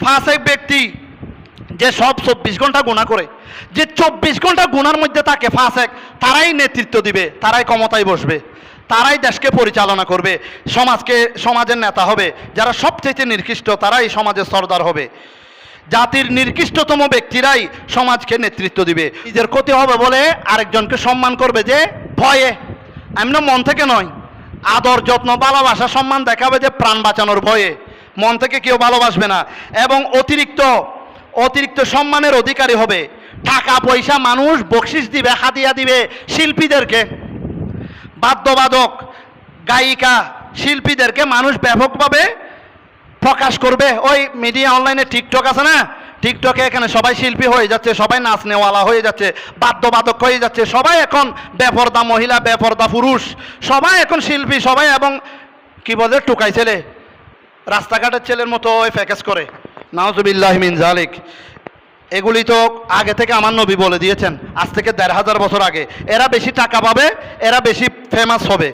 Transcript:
ফাসেক ব্যক্তি যে সব 24 ঘন্টা গুনাহ করে, যে 24 ঘন্টা গুনার মধ্যে তাকে ফাসেক, তারাই নেতৃত্ব দিবে, তারাই ক্ষমতায় বসবে, তারাই দেশকে পরিচালনা করবে, সমাজের নেতা হবে। যারা সবচেয়ে নিকৃষ্ট তারাই সমাজের সর্দার হবে। জাতির নিকৃষ্টতম ব্যক্তিরাই সমাজকে নেতৃত্ব দিবে। নিজের ক্ষতি হবে বলে আরেকজনকে সম্মান করবে যে ভয়ে, এমন মন থেকে নয়। আদর যত্ন ভালোবাসা সম্মান দেখাবে যে প্রাণ বাঁচানোর ভয়ে, মন থেকে কেউ ভালোবাসবে না। এবং অতিরিক্ত সম্মানের অধিকারী হবে। টাকা পয়সা মানুষ বকশিস দিবে, হাদিয়া দিবে শিল্পীদেরকে, বাদ্যবাদক, গায়িকা, শিল্পীদেরকে মানুষ ব্যাপকভাবে প্রকাশ করবে। ওই মিডিয়া অনলাইনে টিকটক আছে না, টিকটকে এখানে সবাই শিল্পী হয়ে যাচ্ছে, সবাই নাচনেওয়ালা হয়ে যাচ্ছে, বাদ্যবাদক হয়ে যাচ্ছে, সবাই এখন বেপরদা মহিলা, বেপরদা পুরুষ, সবাই এখন শিল্পী, সবাই। এবং কি বলে টুকাই ছেলে, রাস্তাঘাটের ছেলের মতো ওই প্যাকেজ করে। নাউজুবিল্লাহি মিন জালিক। এগুলি তো আগে থেকে আমার নবী বলে দিয়েছেন, আজ থেকে 1500 বছর আগে। এরা বেশি টাকা পাবে, এরা বেশি ফেমাস হবে।